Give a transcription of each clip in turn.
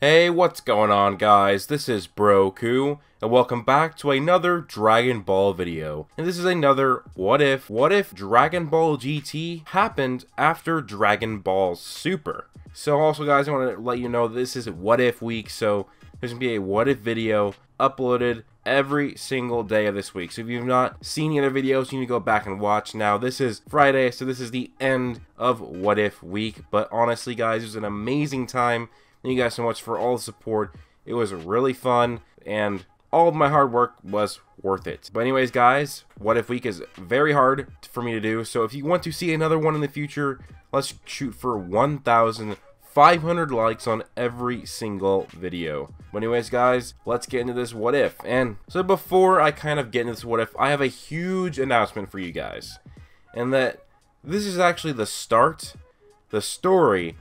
Hey, what's going on, guys? This is Broku, and welcome back to another Dragon Ball video. And this is another what if Dragon Ball GT happened after Dragon Ball Super. So also, guys, I want to let you know this is what if week, so there's going to be a what if video uploaded every single day of this week. So if you've not seen the other videos, you need to go back and watch. Now, this is Friday, so this is the end of what if week, but honestly, guys, it was an amazing time. Thank you guys so much for all the support. It was really fun, and all of my hard work was worth it. But anyways, guys, what if week is very hard for me to do, so if you want to see another one in the future, let's shoot for 1,500 likes on every single video. But anyways, guys, let's get into this what if. And so before I kind of get into this what if, I have a huge announcement for you guys. And that this is actually the start, the story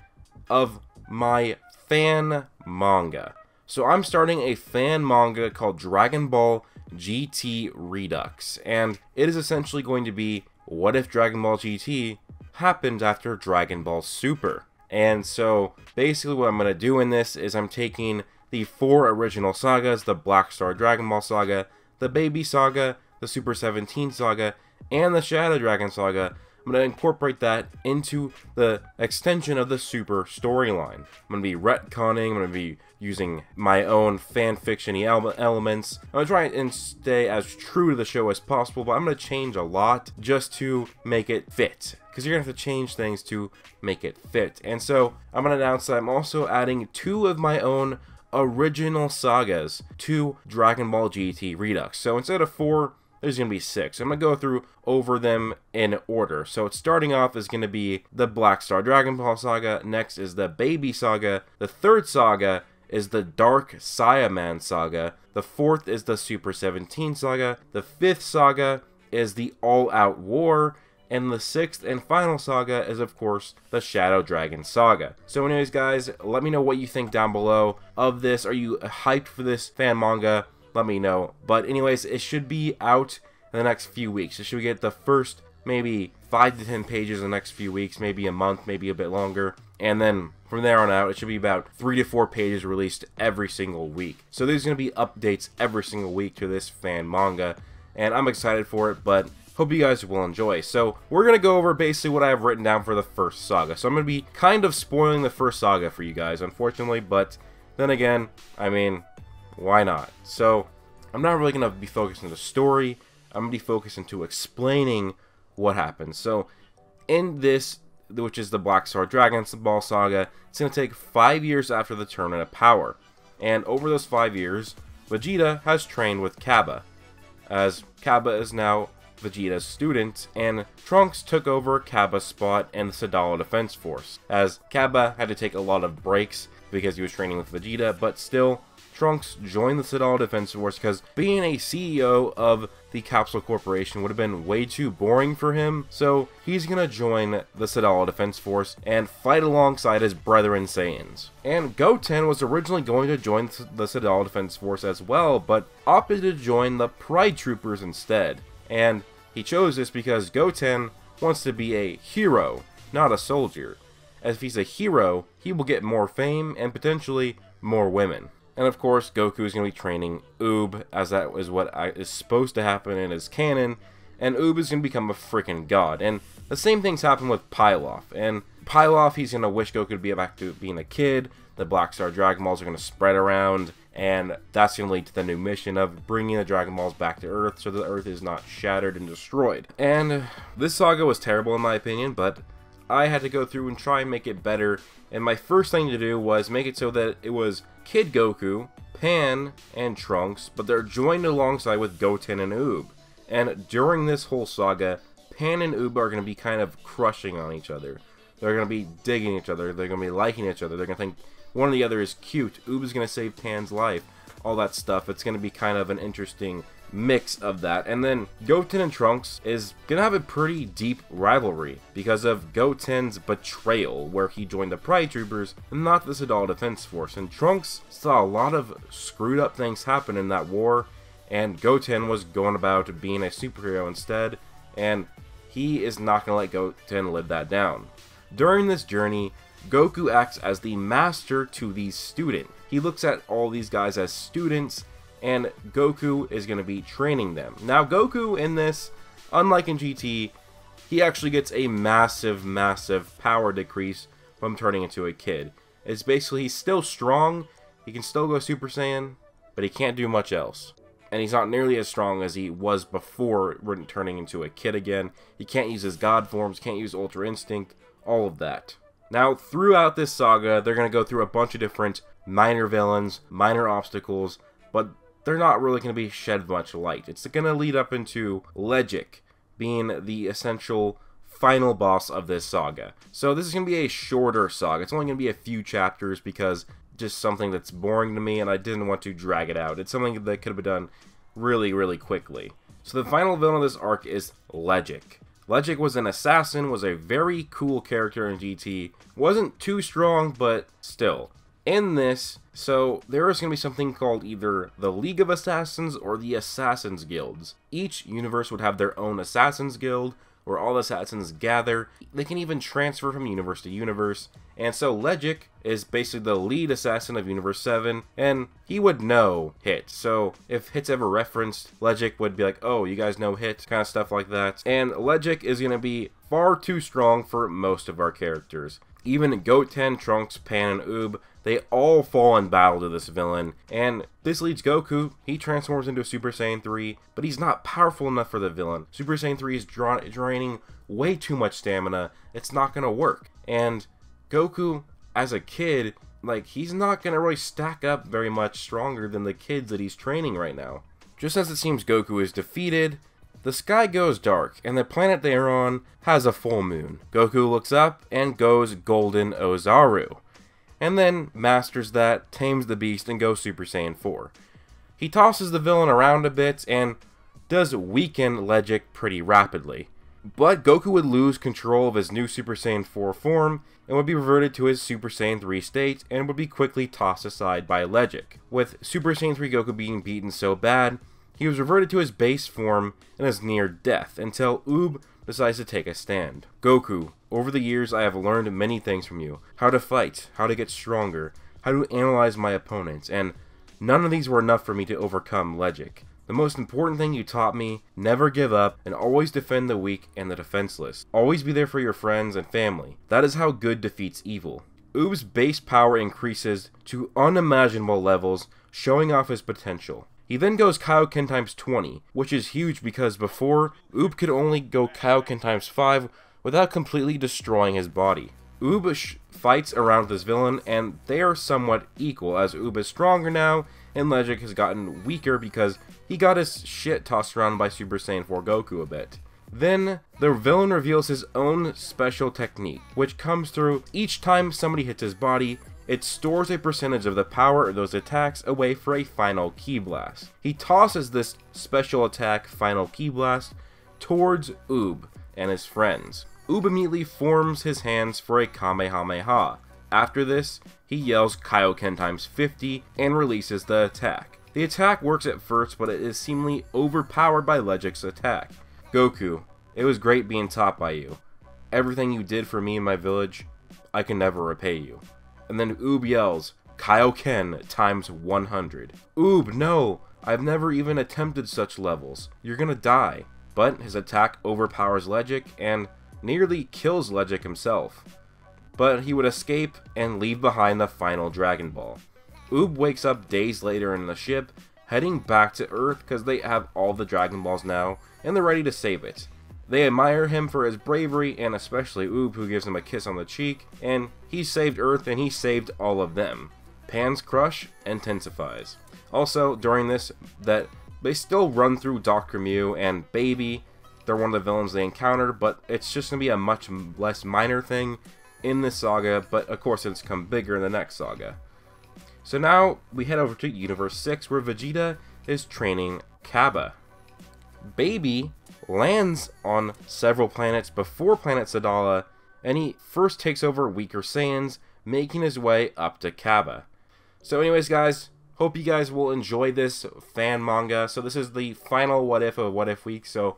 of my fan manga. So I'm starting a fan manga called Dragon Ball GT Redux, and it is essentially going to be what if Dragon Ball GT happened after Dragon Ball Super. And so basically what I'm going to do in this is I'm taking the 4 original sagas, the Black Star Dragon Ball Saga, the Baby Saga, the Super 17 Saga, and the Shadow Dragon Saga. I'm going to incorporate that into the extension of the Super storyline. I'm going to be retconning, I'm going to be using my own fanfiction-y elements. I'm going to try and stay as true to the show as possible, but I'm going to change a lot just to make it fit. Because you're going to have to change things to make it fit. And so I'm going to announce that I'm also adding 2 of my own original sagas to Dragon Ball GT Redux. So instead of 4, there's going to be 6. I'm going to go through over them in order. So it's starting off is going to be the Black Star Dragon Ball Saga. Next is the Baby Saga. The 3rd saga is the Dark Saiyaman Saga. The 4th is the Super 17 Saga. The 5th saga is the All Out War. And the 6th and final saga is, of course, the Shadow Dragon Saga. So anyways, guys, let me know what you think down below of this. Are you hyped for this fan manga? Let me know. But anyways, it should be out in the next few weeks. It should get the first maybe 5 to 10 pages in the next few weeks, maybe a month, maybe a bit longer. And then from there on out, it should be about 3 to 4 pages released every single week. So there's going to be updates every single week to this fan manga. And I'm excited for it, but hope you guys will enjoy. So we're going to go over basically what I have written down for the first saga. So I'm going to be kind of spoiling the first saga for you guys, unfortunately. But then again, I mean, why not? So I'm not really going to be focused on the story. I'm going to be focused into explaining what happens. So in this, which is the Black Star Dragon Ball Saga, it's going to take 5 years after the Tournament of Power. And over those 5 years, Vegeta has trained with Cabba, as Cabba is now Vegeta's student, and Trunks took over Cabba's spot in the Sadala Defense Force, as Cabba had to take a lot of breaks because he was training with Vegeta, but still, Trunks joined the Sadala Defense Force because being a CEO of the Capsule Corporation would have been way too boring for him, so he's gonna join the Sadala Defense Force and fight alongside his brethren Saiyans. And Goten was originally going to join the Sadala Defense Force as well, but opted to join the Pride Troopers instead. And he chose this because Goten wants to be a hero, not a soldier. As if he's a hero, he will get more fame and potentially more women. And of course, Goku is going to be training Oob, as that is what is supposed to happen in his canon. And Oob is going to become a freaking god. And the same things happen with Pilaf. And Pilaf, he's going to wish Goku to be back to being a kid. The Black Star Dragon Balls are going to spread around. And that's going to lead to the new mission of bringing the Dragon Balls back to Earth so that Earth is not shattered and destroyed. And this saga was terrible in my opinion, but I had to go through and try and make it better. And my first thing to do was make it so that it was Kid Goku, Pan, and Trunks, but they're joined alongside with Goten and Oob. And during this whole saga, Pan and Oob are going to be kind of crushing on each other. They're going to be digging each other, they're going to be liking each other, they're going to think one or the other is cute, Oob is going to save Pan's life, all that stuff. It's going to be kind of an interesting mix of that. And then Goten and Trunks is going to have a pretty deep rivalry because of Goten's betrayal, where he joined the Pride Troopers and not the Sadala Defense Force. And Trunks saw a lot of screwed up things happen in that war, and Goten was going about being a superhero instead, and he is not going to let Goten live that down. During this journey, Goku acts as the master to the student, he looks at all these guys as students, and Goku is going to be training them. Now, Goku in this, unlike in GT, he actually gets a massive power decrease from turning into a kid. It's basically, he's still strong, he can still go Super Saiyan, but he can't do much else. And he's not nearly as strong as he was before turning into a kid again. He can't use his God forms, can't use Ultra Instinct, all of that. Now, throughout this saga, they're going to go through a bunch of different minor villains, minor obstacles, but they're not really going to be shed much light. It's going to lead up into Legic being the essential final boss of this saga. So this is going to be a shorter saga. It's only going to be a few chapters because just something that's boring to me and I didn't want to drag it out. It's something that could have been done really quickly. So the final villain of this arc is Legic. Legic was an assassin, was a very cool character in GT. Wasn't too strong, but still. In this, so there is going to be something called either the League of Assassins or the Assassins Guilds. Each universe would have their own Assassins Guild, where all assassins gather. They can even transfer from universe to universe. And so Legic is basically the lead assassin of Universe 7, and he would know Hit. So if Hit's ever referenced, Legic would be like, oh, you guys know Hit, kind of stuff like that. And Legic is going to be far too strong for most of our characters. Even Goten, Trunks, Pan, and Oob, they all fall in battle to this villain, and this leads Goku. He transforms into a Super Saiyan 3, but he's not powerful enough for the villain. Super Saiyan 3 is draining way too much stamina. It's not going to work. And Goku, as a kid, like, he's not going to really stack up very much stronger than the kids that he's training right now. Just as it seems Goku is defeated, the sky goes dark, and the planet they are on has a full moon. Goku looks up and goes Golden Ozaru, and then masters that, tames the beast, and goes Super Saiyan 4. He tosses the villain around a bit and does weaken Legic pretty rapidly. But Goku would lose control of his new Super Saiyan 4 form and would be reverted to his Super Saiyan 3 state and would be quickly tossed aside by Legic. With Super Saiyan 3 Goku being beaten so bad, he was reverted to his base form and is near death until Oob decides to take a stand. Goku, over the years I have learned many things from you. How to fight, how to get stronger, how to analyze my opponents, and none of these were enough for me to overcome Legic. The most important thing you taught me, never give up and always defend the weak and the defenseless. Always be there for your friends and family. That is how good defeats evil. Oob's base power increases to unimaginable levels, showing off his potential. He then goes Kaioken times 20, which is huge because before, Oob could only go Kaioken times 5 without completely destroying his body. Oob fights around this villain, and they are somewhat equal, as Oob is stronger now, and Legic has gotten weaker because he got his shit tossed around by Super Saiyan 4 Goku a bit. Then, the villain reveals his own special technique, which comes through each time somebody hits his body. It stores a percentage of the power of those attacks away for a final Ki Blast. He tosses this special attack, final Ki Blast, towards Oob and his friends. Oob immediately forms his hands for a Kamehameha. After this, he yells Kaioken times 50 and releases the attack. The attack works at first, but it is seemingly overpowered by Legic's attack. Goku, it was great being taught by you. Everything you did for me and my village, I can never repay you. And then Oob yells, Kaioken times 100. Oob, no! I've never even attempted such levels. You're gonna die. But his attack overpowers Legic and nearly kills Legic himself. But he would escape and leave behind the final Dragon Ball. Oob wakes up days later in the ship, heading back to Earth because they have all the Dragon Balls now, and they're ready to save it. They admire him for his bravery, and especially Oob, who gives him a kiss on the cheek, and he saved Earth and he saved all of them. Pan's crush intensifies. Also, during this, that they still run through Dr. Mew and Baby. They're one of the villains they encounter, but it's just going to be a much less minor thing in this saga, but of course it's become bigger in the next saga. So now, we head over to Universe 6, where Vegeta is training Cabba. Baby lands on several planets before Planet Sadala, and he first takes over weaker Saiyans, making his way up to Cabba. So anyways guys, hope you guys will enjoy this fan manga. So this is the final What If of What If Week, so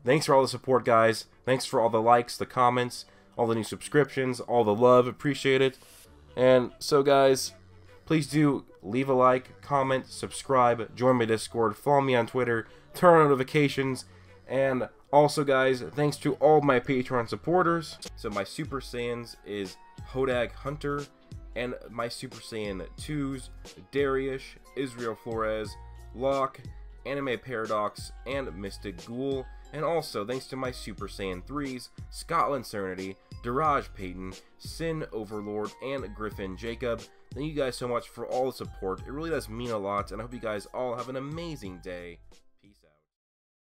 thanks for all the support guys, thanks for all the likes, the comments, all the new subscriptions, all the love, appreciate it. And so guys, please do leave a like, comment, subscribe, join my Discord, follow me on Twitter, turn on notifications, and also guys, thanks to all my Patreon supporters. So my Super Saiyans is Hodag Hunter, and my Super Saiyan 2s, Darius, Israel Flores, Locke, Anime Paradox, and Mystic Ghoul. And also, thanks to my Super Saiyan 3s, Scotland Serenity, Diraj Payton, Sin Overlord, and Griffin Jacob. Thank you guys so much for all the support. It really does mean a lot, and I hope you guys all have an amazing day.